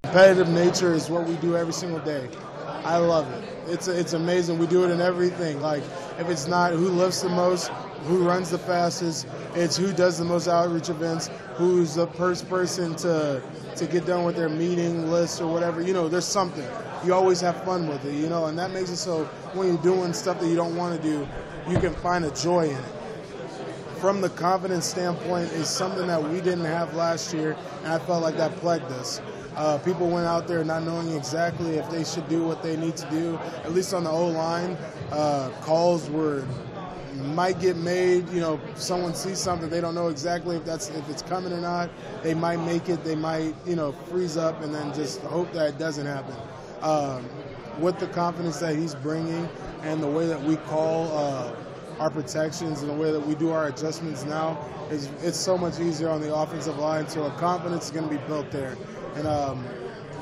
Competitive nature is what we do every single day. I love it. It's amazing. We do it in everything. Like, if it's not who lifts the most, who runs the fastest, it's who does the most outreach events, who's the first person to get done with their meeting list or whatever. You know, there's something. You always have fun with it, you know, and that makes it so when you're doing stuff that you don't want to do, you can find a joy in it. From the confidence standpoint, is something that we didn't have last year, and I felt like that plagued us. People went out there not knowing exactly if they should do what they need to do, at least on the O-line. Calls might get made, you know, someone sees something, they don't know exactly if it's coming or not. They might make it, they might, you know, freeze up and then just hope that it doesn't happen. With the confidence that he's bringing and the way that we call our protections and the way that we do our adjustments now, it's so much easier on the offensive line. So a confidence is going to be built there. And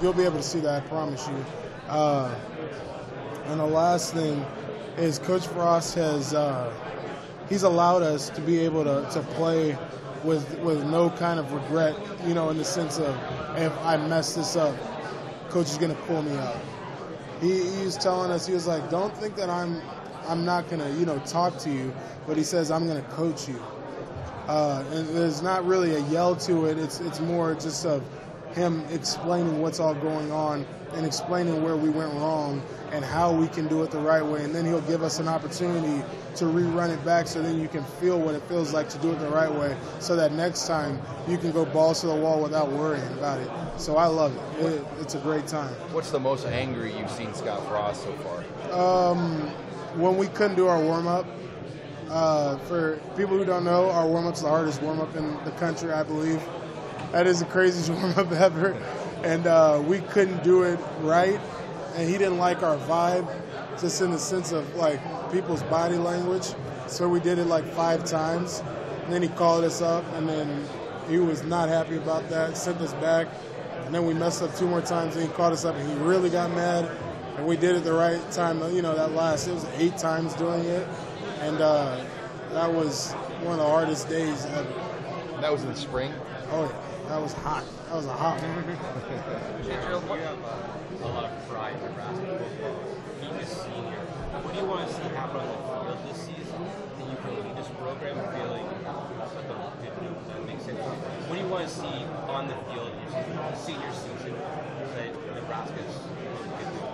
you'll be able to see that, I promise you. And the last thing is Coach Frost he's allowed us to be able to play with no kind of regret, you know, in the sense of if I mess this up, Coach is going to pull me out. He's telling us, he was like, don't think that I'm not going to, you know, talk to you, but he says I'm going to coach you. And there's not really a yell to it. It's more just of him explaining what's all going on and explaining where we went wrong and how we can do it the right way. And then he'll give us an opportunity to rerun it back so then you can feel what it feels like to do it the right way so that next time you can go balls to the wall without worrying about it. So I love it. It's a great time. What's the most angry you've seen Scott Frost so far? When we couldn't do our warm-up. For people who don't know, our warm-up's the hardest warm-up in the country, I believe. That is the craziest warm-up ever. And we couldn't do it right. And he didn't like our vibe, just in the sense of, like, people's body language. So we did it, like, 5 times. And then he called us up, and then he was not happy about that, sent us back. And then we messed up 2 more times, and he called us up, and he really got mad. And we did it the right time. You know, it was 8 times doing it. And that was one of the hardest days ever. That was in the spring? Oh, yeah. That was hot. That was a hot one. Jerald, you have a lot of pride in Nebraska football. Being a senior, what do you want to see happen on the field this season that you can lead this program and feel like that makes sense? What do you want to see on the field this senior season that Nebraska's going to do?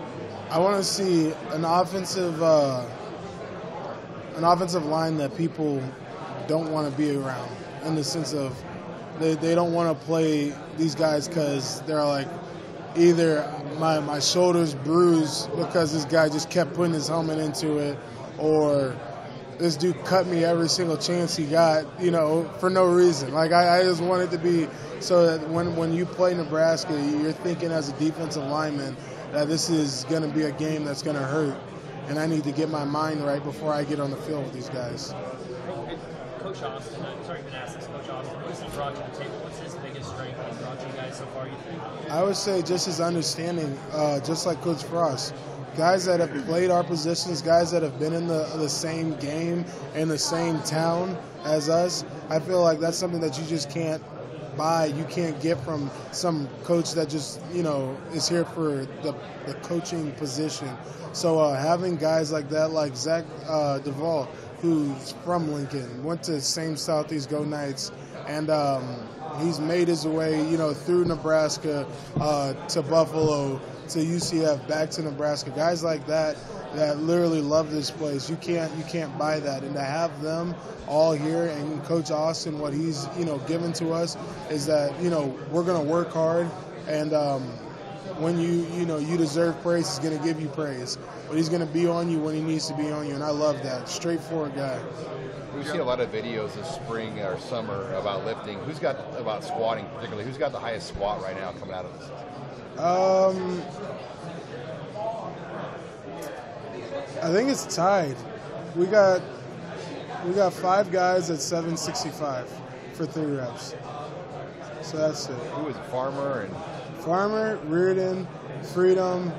I want to see an offensive line that people don't want to be around, in the sense of they don't want to play these guys because they're like, either my shoulder's bruised because this guy just kept putting his helmet into it, or this dude cut me every single chance he got, you know, for no reason. Like, I just want it to be so that when you play Nebraska, you're thinking as a defensive lineman that this is going to be a game that's going to hurt, and I need to get my mind right before I get on the field with these guys. Coach Austin, I'm sorry to ask this, Coach Austin, what has he brought to the table? What's his biggest strength he's brought you guys so far, you think? I would say just his understanding, just like Coach Frost. Guys that have played our positions, guys that have been in the same game, in the same town as us, I feel like that's something that you just can't buy. You can't get from some coach that just, you know, is here for the coaching position. So having guys like that, like Zach Duvall, who's from Lincoln, went to the same Southeast Go Knights, and he's made his way, you know, through Nebraska to Buffalo, to UCF, back to Nebraska. Guys like that literally love this place. You can't buy that, and to have them all here, and Coach Austin, what he's, you know, given to us is that, you know, we're going to work hard, and when you deserve praise, he's going to give you praise. But he's going to be on you when he needs to be on you, and I love that. Straightforward guy. We've seen a lot of videos this spring or summer about lifting. About squatting particularly? Who's got the highest squat right now coming out of this? I think it's tied. We got 5 guys at 765 for 3 reps. So that's it. Who is it? Farmer, Reardon, Freedom,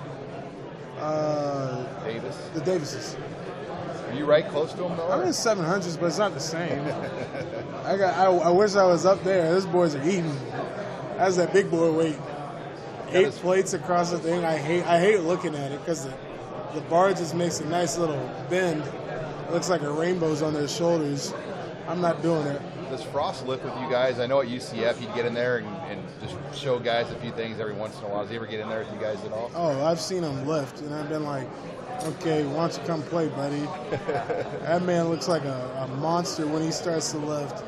Davis. The Davises. Are you right close to him though? I'm in 700s, but it's not the same. I wish I was up there. Those boys are eating. That's that big boy weight. 8 plates across the thing. I hate looking at it because the bar just makes a nice little bend. It looks like a rainbow's on their shoulders. I'm not doing it. Does Frost lift with you guys? I know at UCF he'd get in there and just show guys a few things every once in a while. Does he ever get in there with you guys at all? Oh, I've seen him lift, and I've been like, okay, why don't you come play, buddy? That man looks like a monster when he starts to lift.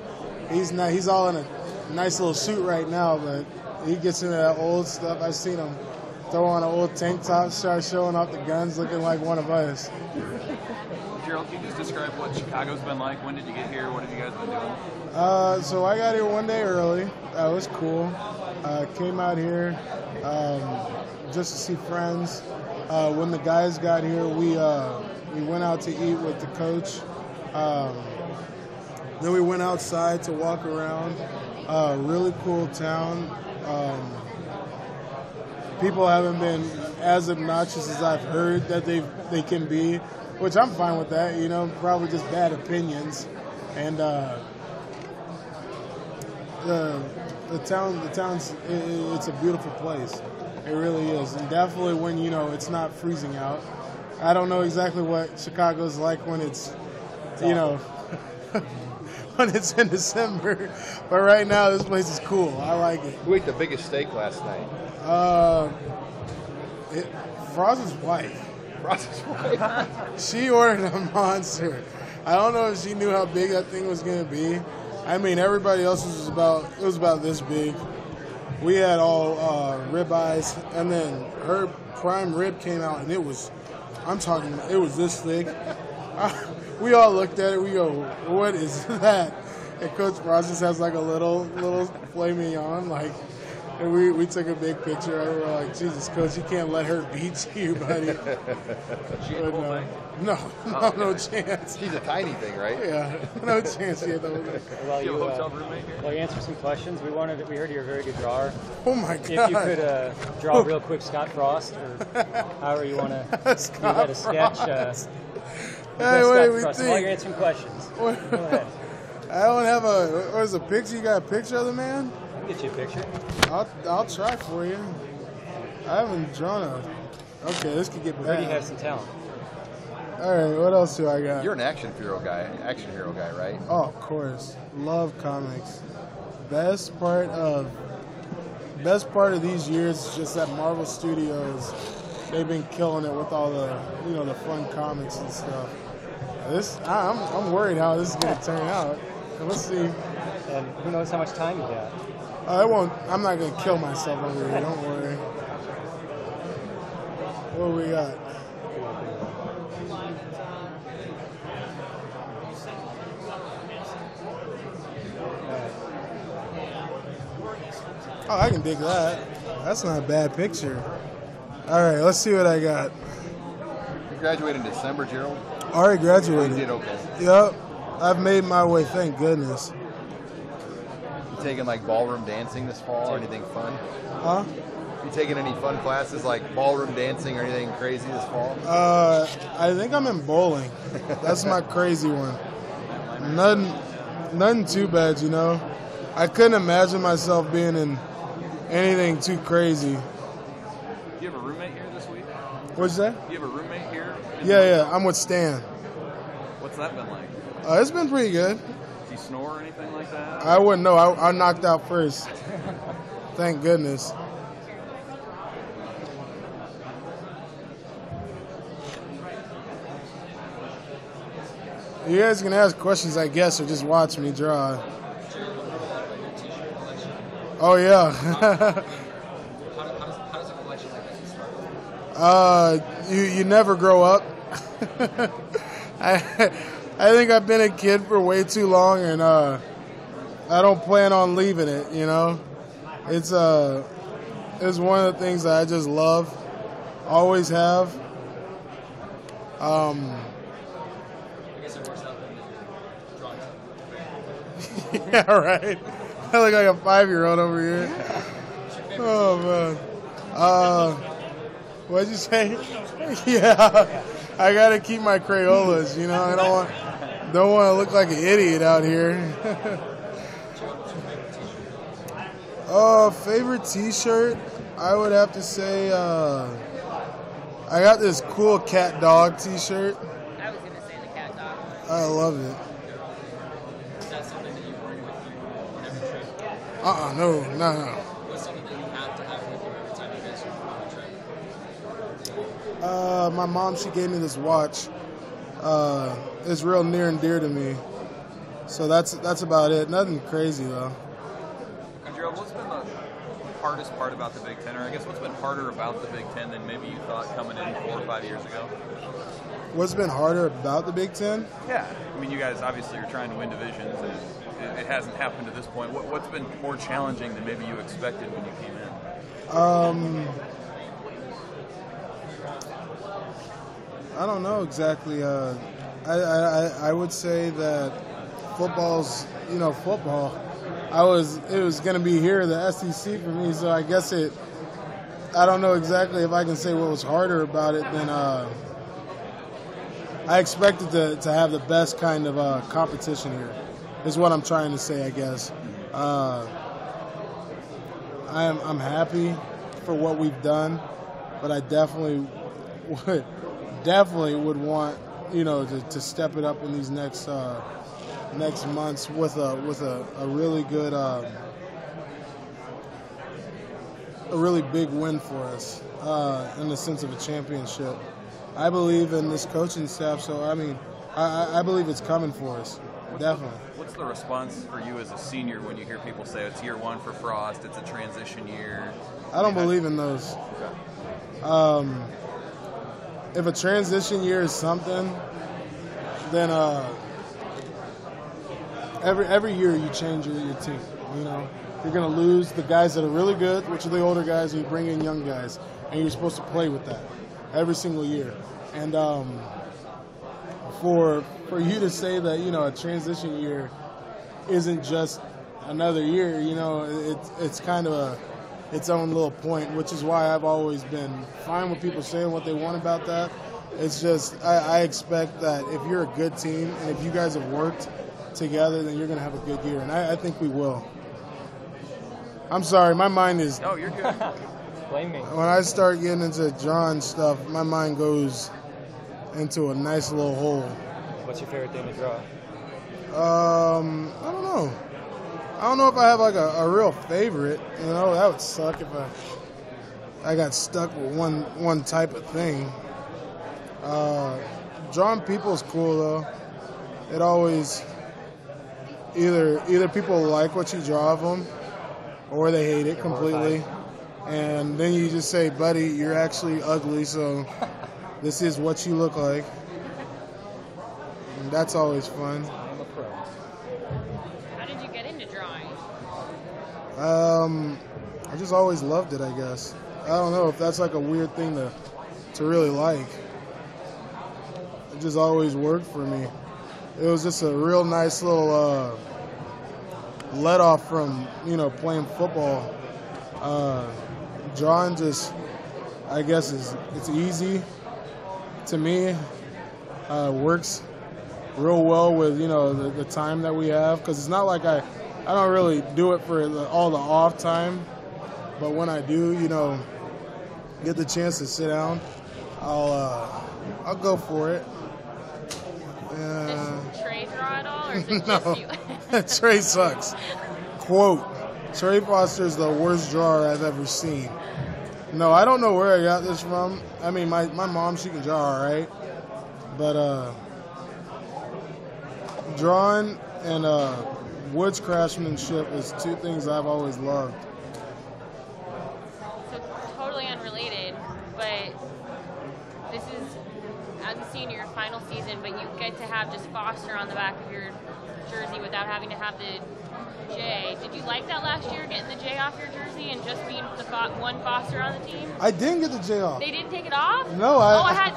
He's all in a nice little suit right now, but he gets into that old stuff. I've seen him throw on an old tank top, start showing off the guns, looking like one of us. Jerald, can you just describe what Chicago's been like? When did you get here? What have you guys been doing? So I got here one day early. That was cool. Came out here just to see friends. When the guys got here, we went out to eat with the coach. Then we went outside to walk around. Really cool town. People haven't been as obnoxious as I've heard that they can be, which I'm fine with that. You know, probably just bad opinions. And the town's it's a beautiful place. It really is, and definitely when it's not freezing out. I don't know exactly what Chicago's like when it's when it's in December, but right now this place is cool. I like it. Who ate the biggest steak last night? Frost's wife. Frost's wife. She ordered a monster. I don't know if she knew how big that thing was going to be. I mean, everybody else was about this big. We had all ribeyes, and then her prime rib came out, and it was this thick. We all looked at it. We go, "What is that?" And Coach Ross just has like a little filet mignon, like. And we took a big picture. We were like, "Jesus, Coach, you can't let her beat you, buddy." She ate the whole thing? No chance. She's a tiny thing, right? Yeah, no chance. Yeah, Well, Do you have a hotel roommate here? Well, you answered some questions. We heard you're a very good drawer. Oh my God! If you could draw real quick, Scott Frost, or however you want to. You had a sketch. Hey, what do we Frost. think? While you're answering questions, go ahead. I don't have a picture. You got a picture of the man? I'll get you a picture. I'll try for you. I haven't drawn a. Okay, this could get I heard you bad. have some talent. All right, what else do I got? You're an action hero guy, right? Oh, of course. Love comics. Best part of these years is just that Marvel Studios. They've been killing it with all the the fun comics and stuff. I'm worried how this is gonna turn out. Let's see. And who knows how much time you got? I'm not gonna kill myself over here. Don't worry. What do we got? Oh, I can dig that. That's not a bad picture. All right, let's see what I got. You graduated in December, Jerald? Already graduated. You did okay. Yep. I've made my way, thank goodness. You taking like ballroom dancing this fall or anything fun? Huh? You taking any fun classes like ballroom dancing or anything crazy this fall? I think I'm in bowling. That's my crazy one. Nothing too bad, I couldn't imagine myself being in anything too crazy. Do you have a roommate here this week? What's that? Do you have a roommate here? Yeah, I'm with Stan. What's that been like? It's been pretty good. Does he snore or anything like that? I wouldn't know. I knocked out first. Thank goodness. You guys can ask questions, I guess, or just watch me draw. Oh, yeah. How does a collection like that start? You never grow up. I think I've been a kid for way too long, and I don't plan on leaving it. It's one of the things that I just love, always have. I guess it works out that you're drawing. Yeah, right. I look like a 5-year-old over here. Oh man. What'd you say? Yeah, I gotta keep my Crayolas. I don't want to look like an idiot out here. Favorite T-shirt? I would have to say I got this cool cat dog T-shirt. I was going to say the cat dog. I love it. Is that something that you bring with you whenever you trip? No. What's something that you have to have with you every time you guys are on a trip? My mom, she gave me this watch. It's real near and dear to me. So that's about it. Nothing crazy though. And Jerald, what's been the hardest part about the Big Ten, or I guess what's been harder about the Big Ten than maybe you thought coming in 4 or 5 years ago? What's been harder about the Big Ten? Yeah, I mean, you guys obviously are trying to win divisions, and it hasn't happened to this point. What's been more challenging than maybe you expected when you came in? I don't know exactly. I would say that football's, football. It was going to be here, the SEC for me, so I guess I don't know exactly if I can say what was harder about it than I expected to have the best kind of competition here, is what I'm trying to say, I guess. I'm happy for what we've done, but I definitely would want, to step it up in these next months with a really good, a really big win for us in the sense of a championship. I believe in this coaching staff, so I mean, I believe it's coming for us, definitely. What's the response for you as a senior when you hear people say it's year 1 for Frost, it's a transition year? I don't believe in those. If a transition year is something, then every year you change your team. You're going to lose the guys that are really good, which are the older guys, and you bring in young guys, and you're supposed to play with that every single year. And for you to say that a transition year isn't just another year, it's kind of its own little point, which is why I've always been fine with people saying what they want about that. It's just I expect that if you're a good team and if you guys have worked together, then you're going to have a good year, and I think we will. I'm sorry, my mind is... No, you're good. Blame me. When I start getting into drawing stuff, my mind goes into a nice little hole. What's your favorite thing to draw? I don't know. I don't know if I have like a real favorite. That would suck if I got stuck with one type of thing. Drawing people is cool though. It always either people like what you draw of them, or they hate it completely. And then you just say, buddy, you're actually ugly, so this is what you look like. And that's always fun. I'm a pro. How did you get into drawing? I just always loved it, I guess. I don't know if that's like a weird thing to really like. It just always worked for me. It was just a real nice little let off from, playing football. Drawing just, I guess, it's easy to me. Works real well with, the time that we have, because it's not like I don't really do it for all the off time, but when I do, get the chance to sit down, I'll go for it. Does Trey draw at all, or is it No, just you? Trey sucks. Quote, Trey Foster is the worst drawer I've ever seen. No, I don't know where I got this from. I mean, my mom, she can draw all right. But drawing and woods craftsmanship is two things I've always loved. So totally unrelated, but this is, as a senior, your final season, but you get to have just Foster on the back of your jersey without having to have the J. Did you like that last year, getting the J off your jersey and just being the one Foster on the team? I didn't get the J off. They didn't take it off? No,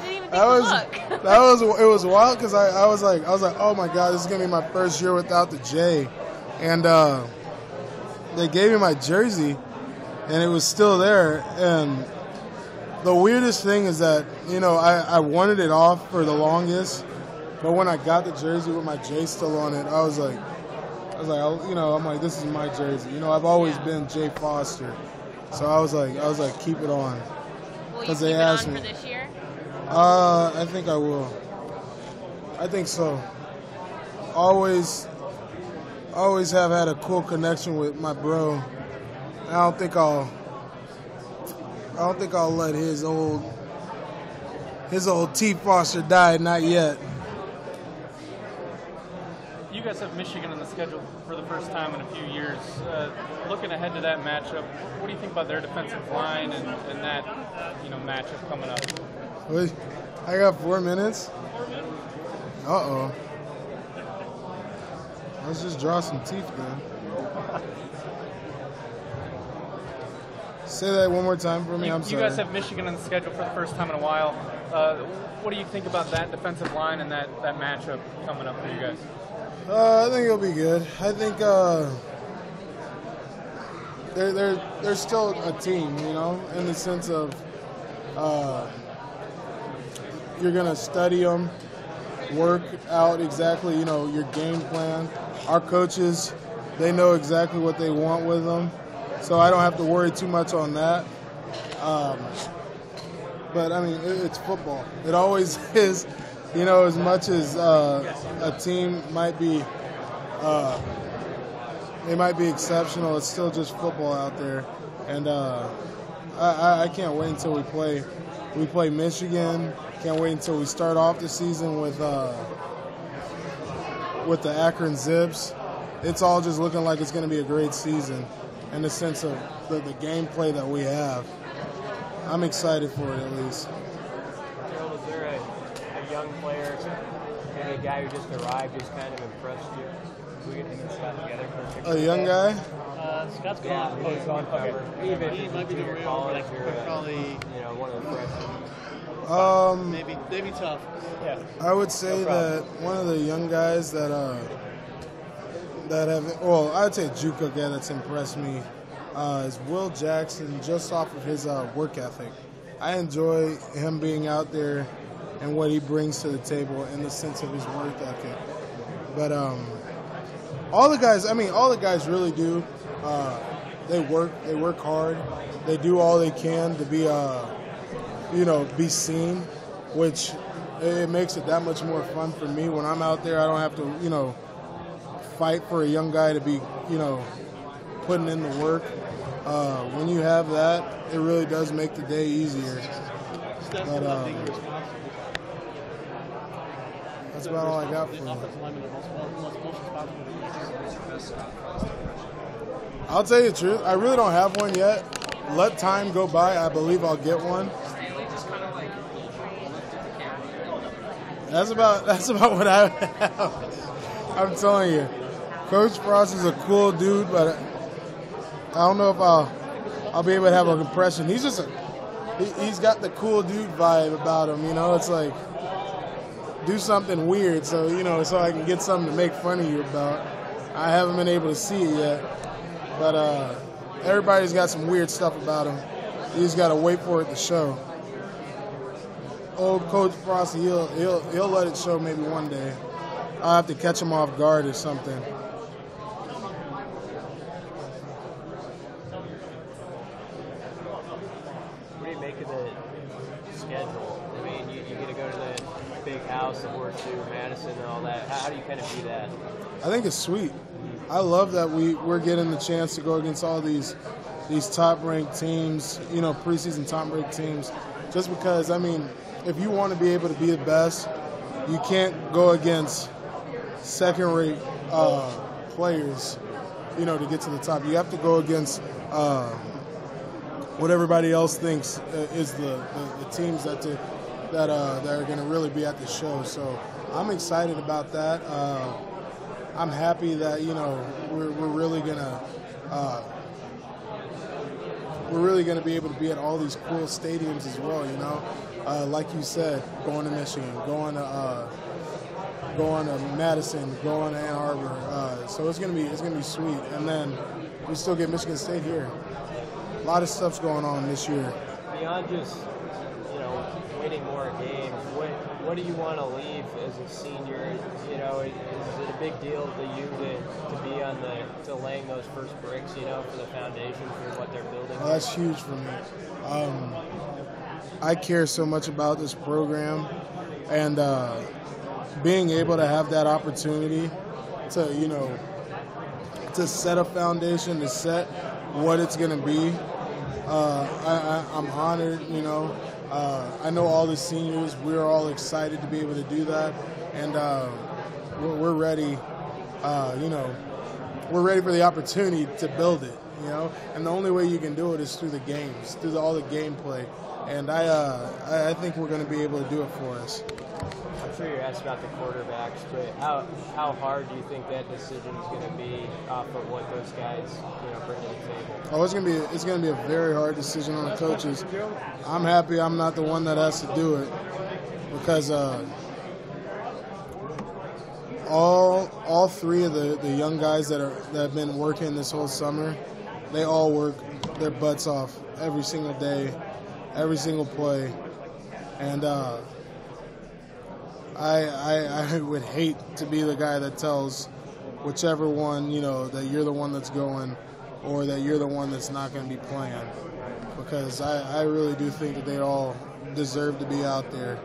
didn't even take a look. It was wild because I was like, oh my God, this is gonna be my first year without the J, and they gave me my jersey, and it was still there. And the weirdest thing is that I wanted it off for the longest, but when I got the jersey with my J still on it, I was like, I'm like, this is my jersey. I've always been Jay Foster. So I was like, keep it on. Will you Because keep they it asked on me. for this year? I think I will. I think so. Always have had a cool connection with my bro. I don't think I'll let his old T Foster die. Not yet. You guys have Michigan on the schedule for the first time in a few years. Looking ahead to that matchup, what do you think about their defensive line and that matchup coming up? Wait, I got 4 minutes. Uh-oh. Let's just draw some teeth, man. Say that one more time for me. I'm sorry. You guys have Michigan on the schedule for the first time in a while. What do you think about that defensive line and that matchup coming up for you guys? I think it'll be good. I think they're still a team, in the sense of you're gonna study them, work out exactly, your game plan. Our coaches, they know exactly what they want with them, so I don't have to worry too much on that. But I mean, it's football. It always is. As much as a team might be, they might be exceptional, it's still just football out there. And I can't wait until we play Michigan. Can't wait until we start off the season with the Akron Zips. It's all just looking like it's going to be a great season in the sense of the gameplay that we have. I'm excited for it, at least. Jerald, is there a young player, maybe a guy who just arrived, who's kind of impressed you? We get him and Scott together for a picture. A young guy? Scott's gone. Yeah, he's on cover. Even He might be the real, college, like, you're probably one of the freshmen. maybe tough. Yeah. I would say that one of the young guys that have, I would say a JUCO guy that's impressed me is Will Jackson, just off of his work ethic. I enjoy him being out there and what he brings to the table in the sense of his work ethic. But all the guys really do. They work hard. They do all they can to be be seen, which it makes it that much more fun for me when I'm out there. I don't have to fight for a young guy to be putting in the work. When you have that, it really does make the day easier. But, that's about all I got for you. I'll tell you the truth. I really don't have one yet. Let time go by. I believe I'll get one. That's about what I have. I'm telling you, Coach Frost is a cool dude, but I don't know if I'll be able to have an impression. He's just he's got the cool dude vibe about him. It's like do something weird, so so I can get something to make fun of you about. I haven't been able to see it yet, but everybody's got some weird stuff about him. You just got to wait for it to show. Old Coach Frosty, he'll let it show maybe one day. I'll have to catch him off guard or something. What do you make of the schedule? I mean, you get to go to the big house and work through Madison and all that. How do you kind of view that? I think it's sweet. I love that we're getting the chance to go against all these top-ranked teams, preseason top-ranked teams, just because, if you want to be able to be the best, you can't go against second-rate players, to get to the top. You have to go against what everybody else thinks is the teams that are going to really be at the show. So I'm excited about that. I'm happy that we're really gonna be able to be at all these cool stadiums as well. Like you said, going to Michigan, going to Madison, going to Ann Arbor. So it's gonna be sweet. And then we still get Michigan State here. A lot of stuff's going on this year. Beyond just winning more games, what do you want to leave as a senior? You know, is it a big deal to you to be on to laying those first bricks, you know, for the foundation for what they're building? Well, that's huge for me. I care so much about this program, and being able to have that opportunity to, you know, to set a foundation, to set what it's going to be. I'm honored, you know. I know all the seniors, we're all excited to be able to do that, and we're ready, you know, we're ready for the opportunity to build it, you know, and the only way you can do it is through the games, through all the gameplay, and I think we're going to be able to do it for us. I'm sure you're asked about the quarterbacks, but how hard do you think that decision is going to be off of what those guys, you know, bring to the table? Oh, it's gonna be a very hard decision on the coaches. I'm happy I'm not the one that has to do it, because all three of the young guys that have been working this whole summer, they all work their butts off every single day, every single play, and I would hate to be the guy that tells whichever one, you know, that you're the one that's going or that you're the one that's not going to be playing, because I really do think that they all deserve to be out there.